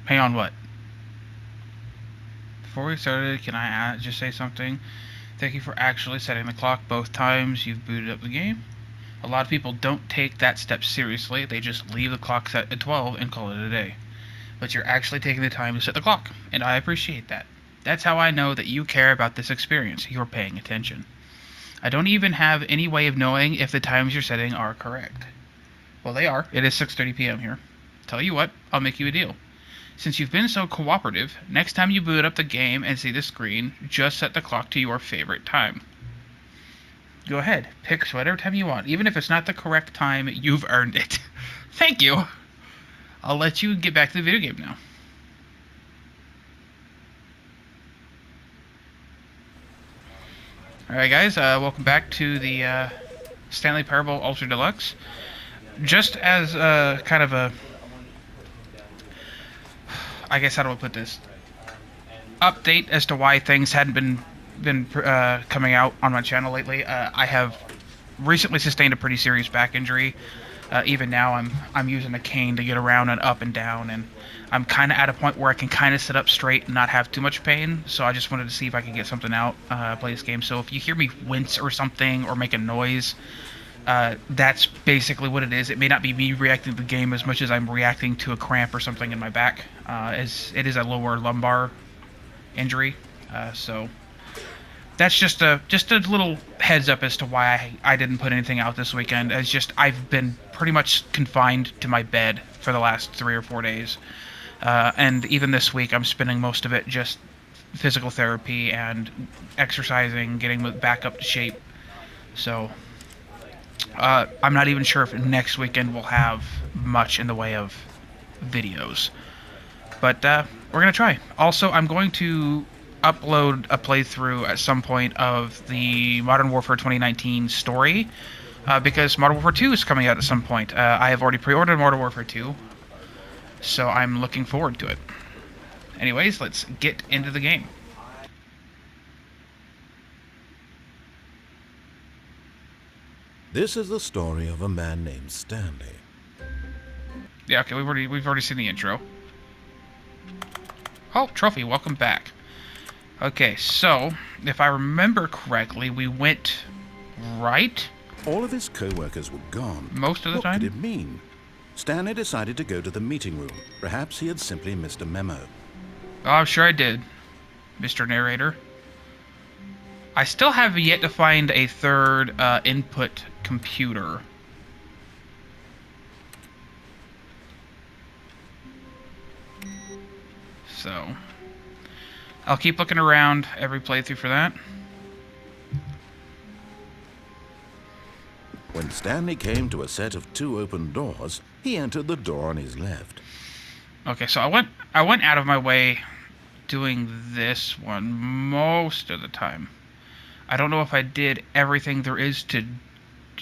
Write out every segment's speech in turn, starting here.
Hang on, what? Before we started, can I just say something? Thank you for actually setting the clock both times you've booted up the game. A lot of people don't take that step seriously. They just leave the clock set at 12 and call it a day. But you're actually taking the time to set the clock, and I appreciate that. That's how I know that you care about this experience. You're paying attention. I don't even have any way of knowing if the times you're setting are correct. Well, they are. It is 6:30 p.m. here. Tell you what, I'll make you a deal. Since you've been so cooperative, next time you boot up the game and see the screen, just set the clock to your favorite time. Go ahead, pick whatever time you want. Even if it's not the correct time, you've earned it. Thank you. I'll let you get back to the video game now. Alright guys, welcome back to the Stanley Parable Ultra Deluxe. Just as kind of a... I guess, how do I put this? Update as to why things hadn't been coming out on my channel lately. I have recently sustained a pretty serious back injury. Even now, I'm using a cane to get around and up and down, and I'm kind of at a point where I can kind of sit up straight and not have too much pain. So I just wanted to see if I could get something out, play this game. So if you hear me wince or something or make a noise, that's basically what it is. It may not be me reacting to the game as much as I'm reacting to a cramp or something in my back, as it is a lower lumbar injury. So that's just a little heads up as to why I didn't put anything out this weekend. It's just I've been pretty much confined to my bed for the last 3 or 4 days, and even this week I'm spending most of it just physical therapy and exercising, getting back up to shape. So I'm not even sure if next weekend we'll have much in the way of videos. But we're going to try. Also, I'm going to upload a playthrough at some point of the Modern Warfare 2019 story, because Modern Warfare 2 is coming out at some point. I have already pre-ordered Modern Warfare 2, so I'm looking forward to it. Anyways, let's get into the game. This is the story of a man named Stanley. Yeah, okay, we've already seen the intro. Oh, trophy, welcome back. Okay, so, if I remember correctly, we went right? All of his co-workers were gone. Most of the time? What could it mean? Stanley decided to go to the meeting room. Perhaps he had simply missed a memo. Oh, I'm sure I did, Mr. Narrator. I still have yet to find a third input computer. So, I'll keep looking around every playthrough for that. When Stanley came to a set of 2 open doors, he entered the door on his left. Okay, so I went out of my way doing this one most of the time. I don't know if I did everything there is to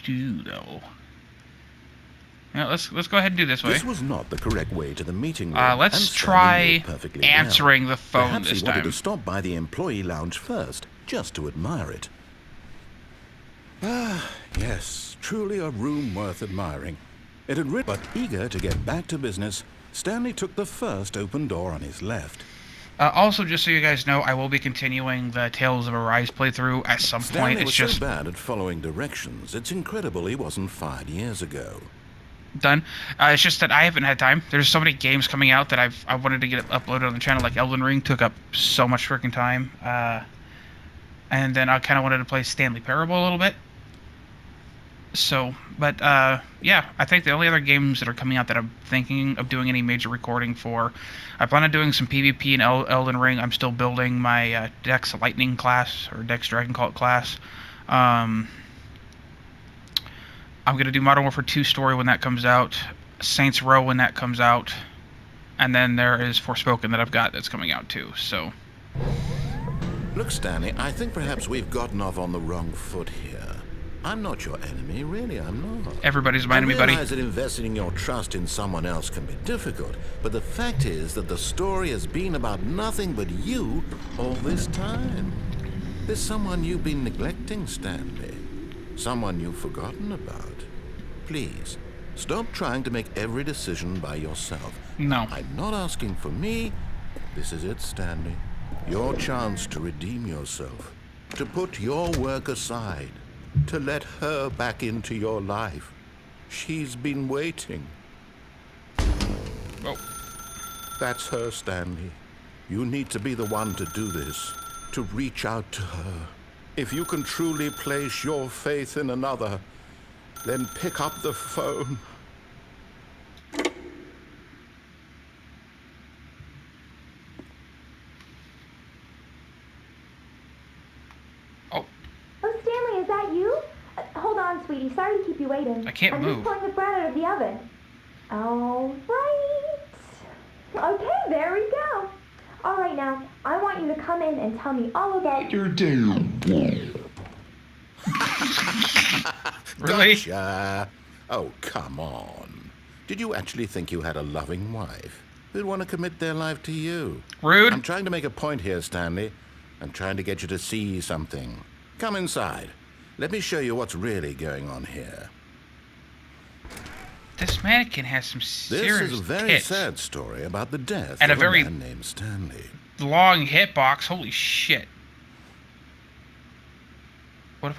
do, though. Yeah, let's go ahead and do this way. This was not the correct way to the meeting room. Let's try answering the phone Perhaps this he wanted time. to stop by the employee lounge first, just to admire it. Ah, yes, truly a room worth admiring. It had but eager to get back to business, Stanley took the first open door on his left. Also, just so you guys know, I will be continuing the Tales of Arise playthrough at some point. It's just so bad at following directions, it's incredible he wasn't fired years ago. Done. It's just that I haven't had time. There's so many games coming out that I wanted to get uploaded on the channel. Like Elden Ring took up so much freaking time. And then I kind of wanted to play Stanley Parable a little bit. So, but yeah, I think the only other games that are coming out that I'm thinking of doing any major recording for, I plan on doing some PvP in Elden Ring. I'm still building my Dex Lightning class, or Dex Dragon Cult class. I'm going to do Modern Warfare 2 story when that comes out, Saints Row when that comes out, and then there is Forspoken that I've got that's coming out too, so... Look, Stanley, I think perhaps we've gotten off on the wrong foot here. I'm not your enemy, really, I'm not. Everybody's my enemy, buddy. I realize that investing your trust in someone else can be difficult, but the fact is that the story has been about nothing but you all this time. There's someone you've been neglecting, Stanley. Someone you've forgotten about. Please, Stop trying to make every decision by yourself. No. I'm not asking for me. This is it, Stanley. Your chance to redeem yourself. To put your work aside. To let her back into your life. She's been waiting. Oh. That's her, Stanley. You need to be the one to do this. To reach out to her. If you can truly place your faith in another, then pick up the phone. Oh. Oh, Stanley, is that you? Hold on, sweetie. Sorry to keep you waiting. I can't move. I'm just pulling the bread out of the oven. All right. Okay, there we go. All right, now, I want you to come in and tell me all about your day. Really? Gotcha. Oh, come on. Did you actually think you had a loving wife who'd want to commit their life to you? Rude. I'm trying to make a point here, Stanley. I'm trying to get you to see something. Come inside. Let me show you what's really going on here. This mannequin has some This serious is a very tits. sad story about the death And of a very man named Stanley. long hitbox. Holy shit. What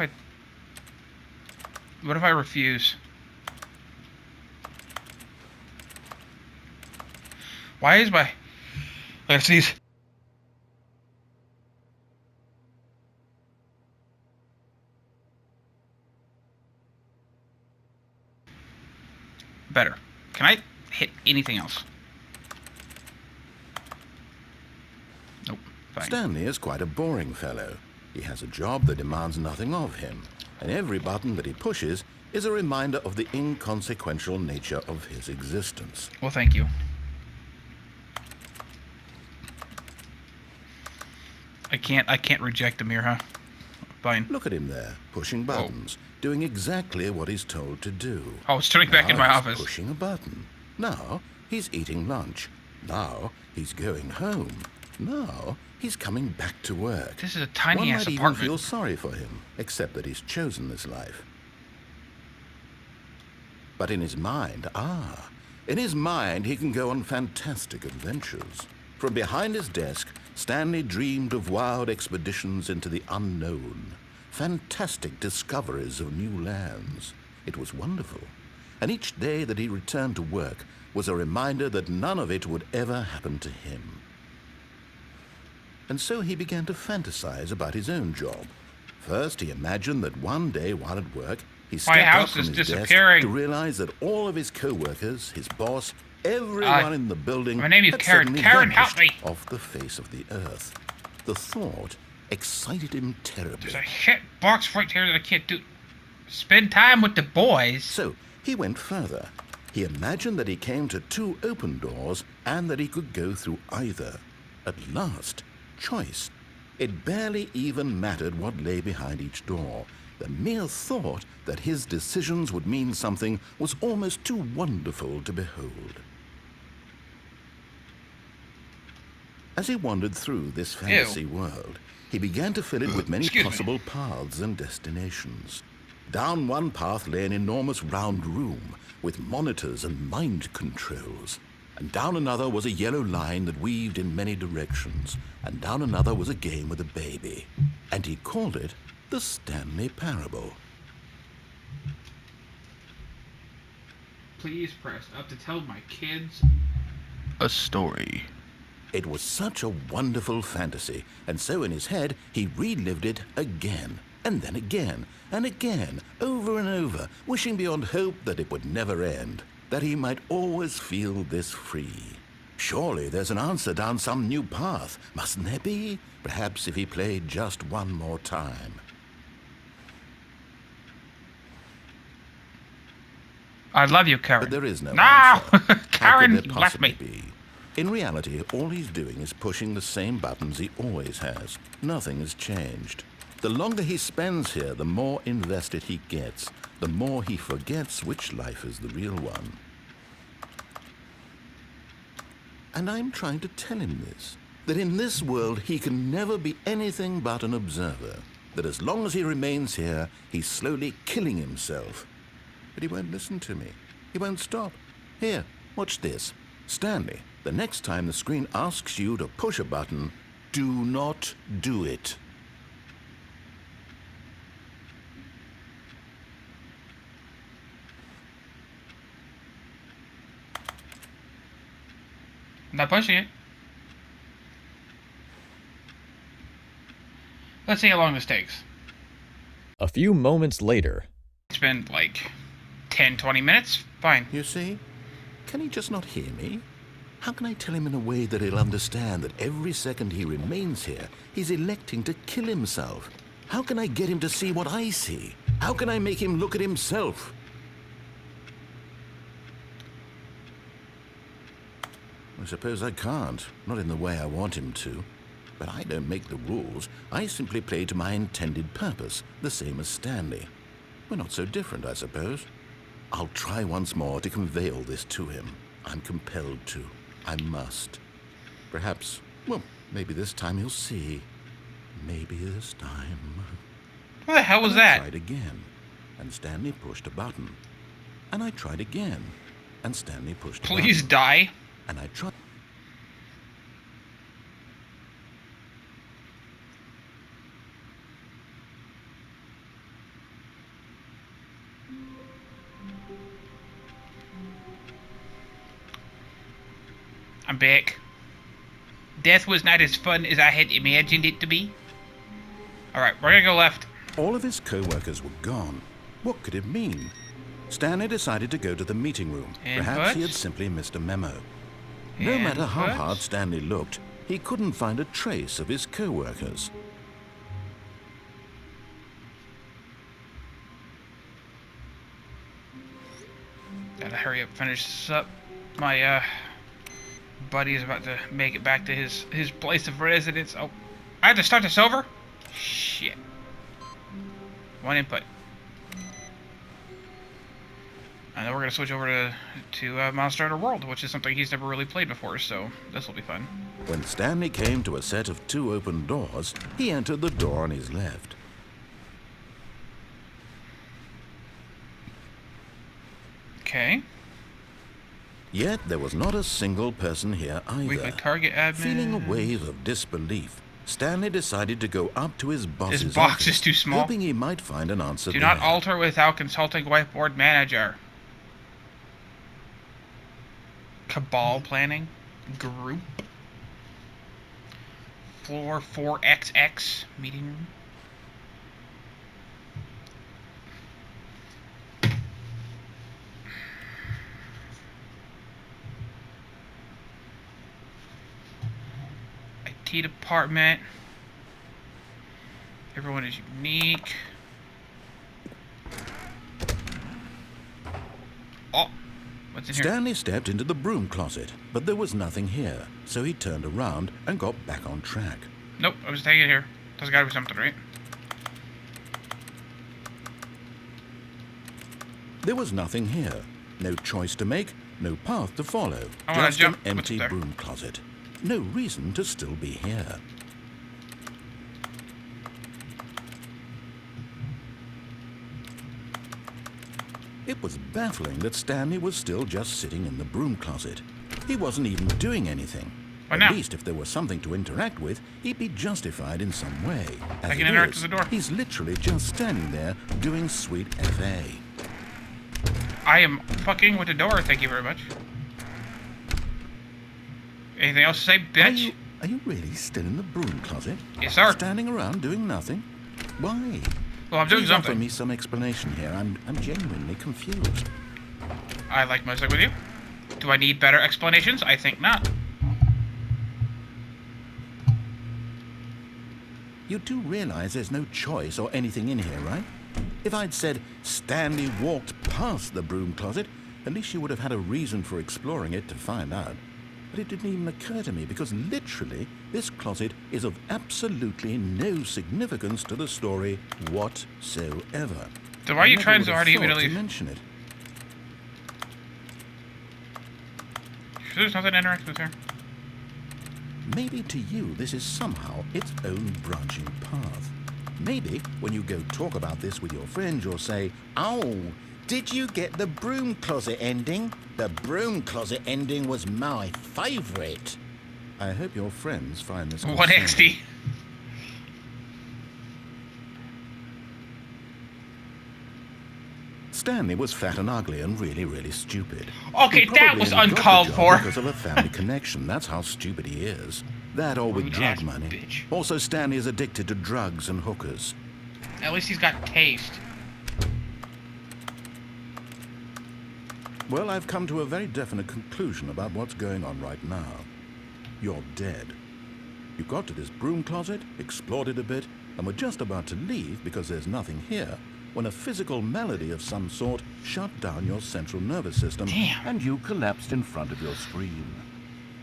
if I refuse? Why is my... Let's see. Better. Can I hit anything else? Nope. Fine. Stanley is quite a boring fellow. He has a job that demands nothing of him, and every button that he pushes is a reminder of the inconsequential nature of his existence. Well, thank you. I can't reject him here, huh? Fine. Look at him there, pushing buttons, doing exactly what he's told to do. Oh, it's turning back in my Now office. he's pushing a button. Now he's eating lunch. Now he's going home. Now he's coming back to work. This is a tiny One ass might even apartment. feel sorry for him, except that he's chosen this life. But in his mind, in his mind he can go on fantastic adventures. From behind his desk, Stanley dreamed of wild expeditions into the unknown, fantastic discoveries of new lands. It was wonderful, and each day that he returned to work was a reminder that none of it would ever happen to him. And so he began to fantasize about his own job. First, he imagined that one day while at work, he stepped up house from is his desk disappearing. to realize that all of his co-workers, his boss, everyone in the building my name is had Karen. suddenly Karen, help vanished me. off the face of the earth. The thought excited him terribly. There's a hit box right here that I can't do. Spend time with the boys. So he went further. He imagined that he came to two open doors and that he could go through either. At last, choice. It barely even mattered what lay behind each door. The mere thought that his decisions would mean something was almost too wonderful to behold. As he wandered through this fantasy world, he began to fill it with many possible paths and destinations. Down one path lay an enormous round room with monitors and mind controls. And down another was a yellow line that weaved in many directions. And down another was a game with a baby. And he called it the Stanley Parable. Please press up to tell my kids a story. It was such a wonderful fantasy, and so in his head he relived it again, and then again, and again, over and over, wishing beyond hope that it would never end, that he might always feel this free. Surely there's an answer down some new path, mustn't there be? Perhaps if he played just one more time. I love you, Karen. But there is no No! answer. How Karen, could there you left possibly me. be? In reality, all he's doing is pushing the same buttons he always has. Nothing has changed. The longer he spends here, the more invested he gets, the more he forgets which life is the real one. And I'm trying to tell him this, that in this world he can never be anything but an observer, that as long as he remains here, he's slowly killing himself. But he won't listen to me. He won't stop. Here, watch this. Stanley, the next time the screen asks you to push a button, do not do it. I'm not pushing it. Let's see how long this takes. A few moments later. It's been like 10, 20 minutes. Fine. You see? Can he just not hear me? How can I tell him in a way that he'll understand that every second he remains here, he's electing to kill himself? How can I get him to see what I see? How can I make him look at himself? I suppose I can't. Not in the way I want him to. But I don't make the rules. I simply play to my intended purpose, the same as Stanley. We're not so different, I suppose. I'll try once more to convey all this to him. I'm compelled to. I must. Perhaps, well, maybe this time he'll see. Maybe this time. What the hell was that? I tried again, and Stanley pushed a button. And I tried again, and Stanley pushed a button. Please die. And I tried. I'm back. Death was not as fun as I had imagined it to be. Alright, we're gonna go left. All of his co-workers were gone. What could it mean? Stanley decided to go to the meeting room. Perhaps he had simply missed a memo. No matter how hard Stanley looked, he couldn't find a trace of his co-workers. Gotta hurry up, finish this up. My buddy is about to make it back to his place of residence. Oh, I have to start this over? Shit. One input. And then we're gonna switch over to Monster Hunter World, which is something he's never really played before, so this will be fun. When Stanley came to a set of 2 open doors, he entered the door on his left. Okay. Yet there was not a single person here either. Weekly target admin. Feeling a wave of disbelief, Stanley decided to go up to his boss's His box office, is too small. hoping he might find an answer Do there. not alter without consulting whiteboard manager. Cabal planning. Group. Floor 4XX. Meeting room. IT department. Everyone is unique. Oh, what's in here? Stanley stepped into the broom closet, but there was nothing here, so he turned around and got back on track. Nope, I was taking it here. There's gotta be something, right? There was nothing here. No choice to make, no path to follow. I wanna Just an jump. What's empty there? broom closet. No reason to still be here. It was baffling that Stanley was still just sitting in the broom closet. He wasn't even doing anything. Why At not? least if there was something to interact with, he'd be justified in some way. As I can it interact is, with the door. He's literally just standing there doing sweet FA. I am fucking with the door, thank you very much. Anything else to say, bitch? Are you really still in the broom closet? Yes, sir. Standing around doing nothing? Why? Well, I'm doing Please offer something. me some explanation here. I'm genuinely confused. I like messing with you. Do I need better explanations? I think not. You do realize there's no choice or anything in here, right? If I'd said Stanley walked past the broom closet, at least you would have had a reason for exploring it to find out. But it didn't even occur to me because literally this closet is of absolutely no significance to the story whatsoever. So why are you I never trying would so have hard to get me to thought leave? mention it. Sure there's nothing to interact with here. Maybe to you this is somehow its own branching path. Maybe when you go talk about this with your friends, you'll say, "Oh, Did you get the broom closet ending? The broom closet ending was my favourite. I hope your friends find this What concerning. XD? Stanley was fat and ugly and really, really stupid. Okay, He that probably was only got the uncalled job for. because of a family connection. That's how stupid he is. That or with Rude drug ass money. bitch. Also, Stanley is addicted to drugs and hookers. At least he's got taste. Well, I've come to a very definite conclusion about what's going on right now. You're dead. You got to this broom closet, explored it a bit, and were just about to leave because there's nothing here, when a physical malady of some sort shut down your central nervous system. Damn. And you collapsed in front of your screen.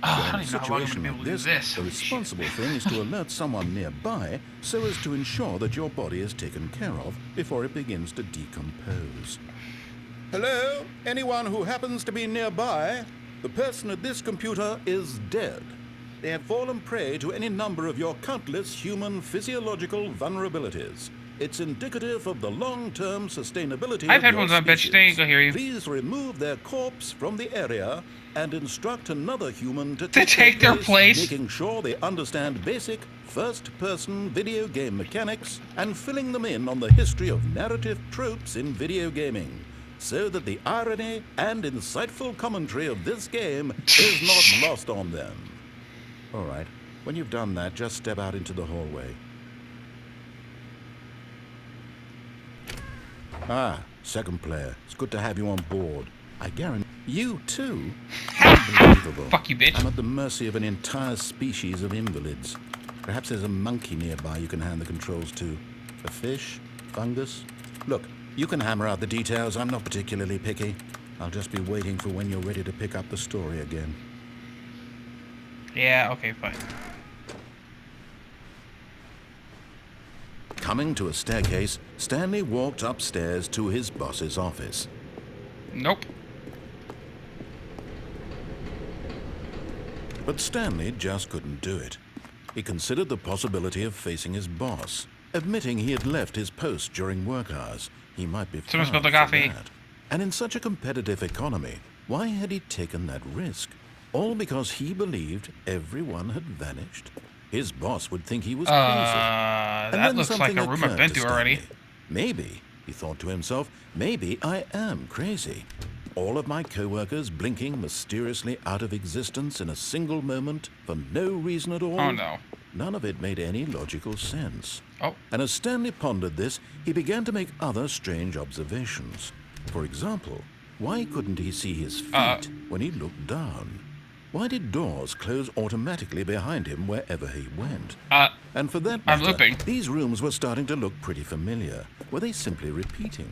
Oh, I In don't a even know how long I'm situation gonna be able like to do this, this. the responsible thing is to alert someone nearby so as to ensure that your body is taken care of before it begins to decompose. Hello? Anyone who happens to be nearby? The person at this computer is dead. They have fallen prey to any number of your countless human physiological vulnerabilities. It's indicative of the long-term sustainability I have of your headphones on, bitch. species. They ain't gonna hear you. Please remove their corpse from the area and instruct another human to take their place. making sure they understand basic first-person video game mechanics and filling them in on the history of narrative tropes in video gaming, so that the irony and insightful commentary of this game is not lost on them. All right, when you've done that, just step out into the hallway. Ah, second player. It's good to have you on board. I guarantee you too. Unbelievable. Fuck you, bitch. I'm at the mercy of an entire species of invalids. Perhaps there's a monkey nearby you can hand the controls to. A fish? Fungus? Look, you can hammer out the details. I'm not particularly picky. I'll just be waiting for when you're ready to pick up the story again. Yeah, okay, fine. Coming to a staircase, Stanley walked upstairs to his boss's office. Nope. But Stanley just couldn't do it. He considered the possibility of facing his boss, admitting he had left his post during work hours. He might be Someone spilled the fired for coffee. that. And in such a competitive economy, why had he taken that risk? All because he believed everyone had vanished? His boss would think he was crazy. And That then looks like something a room I've occurred been to through already. Stanley. Maybe, he thought to himself, maybe I am crazy. All of my co-workers blinking mysteriously out of existence in a single moment for no reason at all. Oh, no. None of it made any logical sense. Oh. And as Stanley pondered this, he began to make other strange observations. For example, why couldn't he see his feet when he looked down? Why did doors close automatically behind him wherever he went? And for that I'm matter, looping. these rooms were starting to look pretty familiar. Were they simply repeating?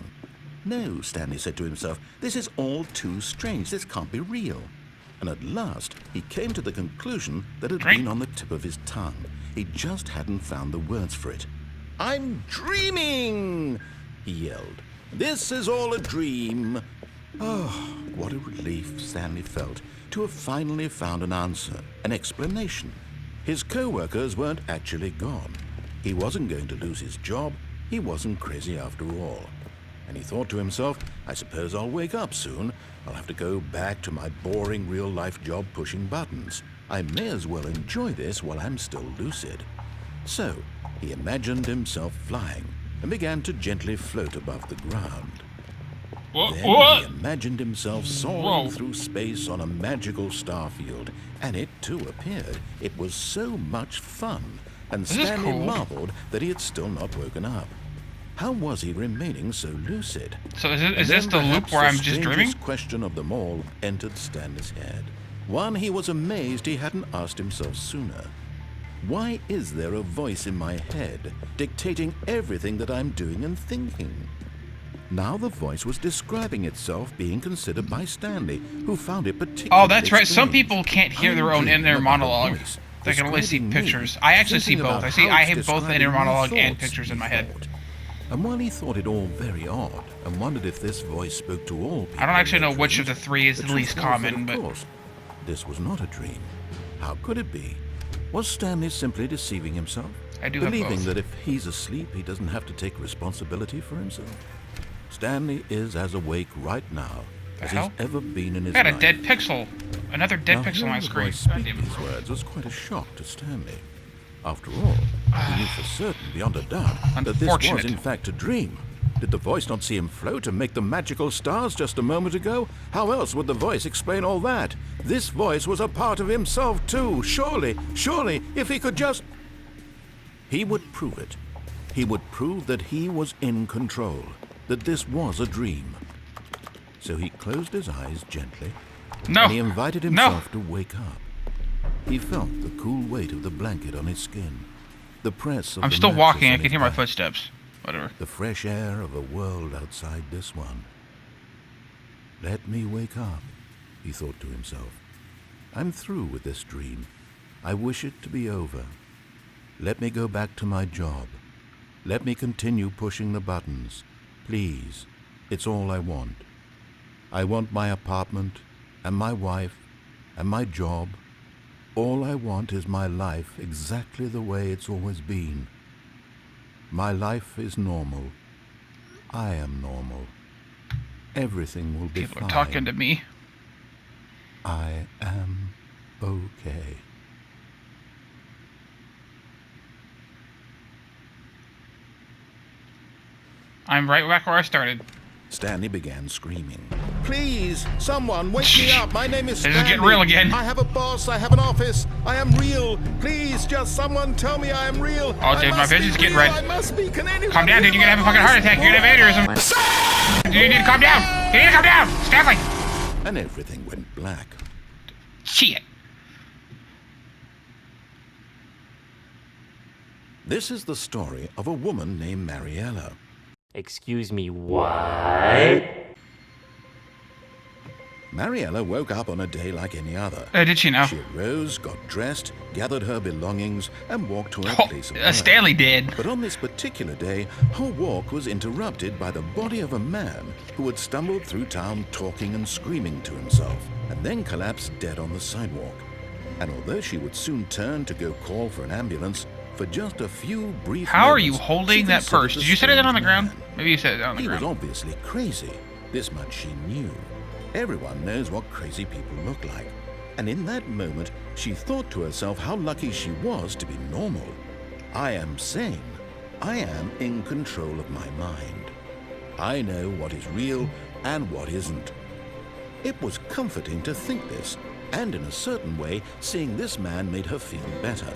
No, Stanley said to himself, this is all too strange. This can't be real. And at last, he came to the conclusion that had been on the tip of his tongue. He just hadn't found the words for it. I'm dreaming, he yelled. This is all a dream. Oh, what a relief Stanley felt to have finally found an answer, an explanation. His co-workers weren't actually gone. He wasn't going to lose his job. He wasn't crazy after all. And he thought to himself, I suppose I'll wake up soon. I'll have to go back to my boring real-life job pushing buttons. I may as well enjoy this while I'm still lucid. So, he imagined himself flying and began to gently float above the ground. Then he imagined himself soaring through space on a magical starfield, and it too appeared. It was so much fun, and Stanley marveled that he had still not woken up. How was he remaining so lucid? So is this the loop where I'm just dreaming? The question of them all entered Stanley's head. One he was amazed he hadn't asked himself sooner. Why is there a voice in my head dictating everything that I'm doing and thinking? Now the voice was describing itself being considered by Stanley, who found it particularly Oh, that's right. Some strange. people can't hear their own I'm inner dreaming about a monologue. voice They can only see describing me, pictures. I actually see thinking both. about I how have it's both the inner describing my monologue and thoughts, pictures in my he head. thought. And while he thought it all very odd, and wondered if this voice spoke to all people I don't actually in their know which of dreams, the three is the truth least was that, common, of but course, this was not a dream. How could it be? Was Stanley simply deceiving himself? I do have Believing both. that if he's asleep, he doesn't have to take responsibility for himself? Stanley is as awake right now as he's hell? ever been in his I got life. a dead pixel. Another dead Now, pixel on my hearing the screen. voice God speak damn it. these words was quite a shock to Stanley. After all, he knew for certain, beyond a doubt, that this was Unfortunate. in fact a dream. Did the voice not see him float and make the magical stars just a moment ago? How else would the voice explain all that? This voice was a part of himself too. Surely, if he could just... He would prove it. He would prove that he was in control, that this was a dream. So he closed his eyes gently, No. and he invited himself to wake up. He felt the cool weight of the blanket on his skin, the press of I'm the still mattress walking. on I can his hear my back, footsteps. Whatever. the fresh air of a world outside this one. Let me wake up, he thought to himself. I'm through with this dream. I wish it to be over. Let me go back to my job. Let me continue pushing the buttons. Please, it's all I want. I want my apartment, and my wife, and my job. All I want is my life exactly the way it's always been. My life is normal. I am normal. Everything will be People fine. are talking to me. I am okay. I'm right back where I started. Stanley began screaming. Please, someone, wake me up. My name is This Stanley. is getting real again. I have a boss. I have an office. I am real. Please, just someone tell me I am real. Oh, dude, my vision's getting red. I must be. Can anyone Calm down, dude. You're gonna have a fucking heart attack. You're gonna have aneurysm. You need to calm down. You need to calm down. Stanley. And everything went black. Shit. This is the story of a woman named Mariella. Excuse me, what? Mariella woke up on a day like any other. Did she know? She arose, got dressed, gathered her belongings, and walked to her Oh, place of work. Stanley did. But on this particular day, her walk was interrupted by the body of a man who had stumbled through town talking and screaming to himself, and then collapsed dead on the sidewalk. And although she would soon turn to go call for an ambulance, for just a few brief How are you moments, holding she that considered purse? the Did you set it down on the strange ground? man. Maybe you set it down on the He was ground. obviously crazy. This much she knew. Everyone knows what crazy people look like. And in that moment, she thought to herself how lucky she was to be normal. I am sane. I am in control of my mind. I know what is real and what isn't. It was comforting to think this, and in a certain way, seeing this man made her feel better.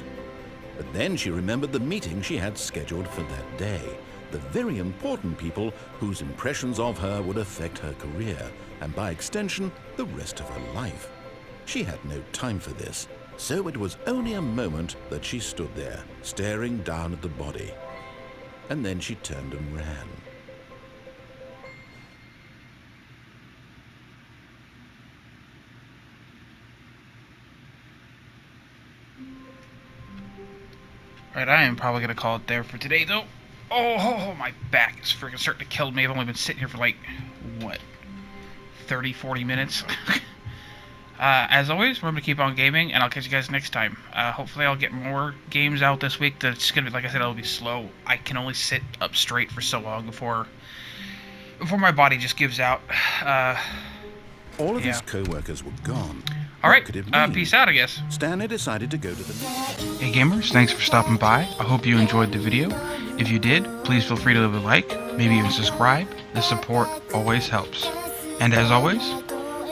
But then she remembered the meeting she had scheduled for that day. The very important people whose impressions of her would affect her career, and by extension, the rest of her life. She had no time for this, so it was only a moment that she stood there, staring down at the body. And then she turned and ran. Alright, I am probably gonna call it there for today, though. Oh, my back is freaking starting to kill me. I've only been sitting here for like, what, 30, 40 minutes? As always, remember to keep on gaming, and I'll catch you guys next time. Hopefully I'll get more games out this week. That's gonna be, like I said, it'll be slow. I can only sit up straight for so long before my body just gives out. All of Yeah. his co-workers were gone. Alright, What could it mean? peace out, I guess. Stanley decided to go to the... Hey gamers, thanks for stopping by. I hope you enjoyed the video. If you did, please feel free to leave a like, maybe even subscribe. The support always helps. And as always,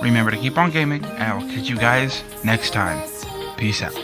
remember to keep on gaming, and I will catch you guys next time. Peace out.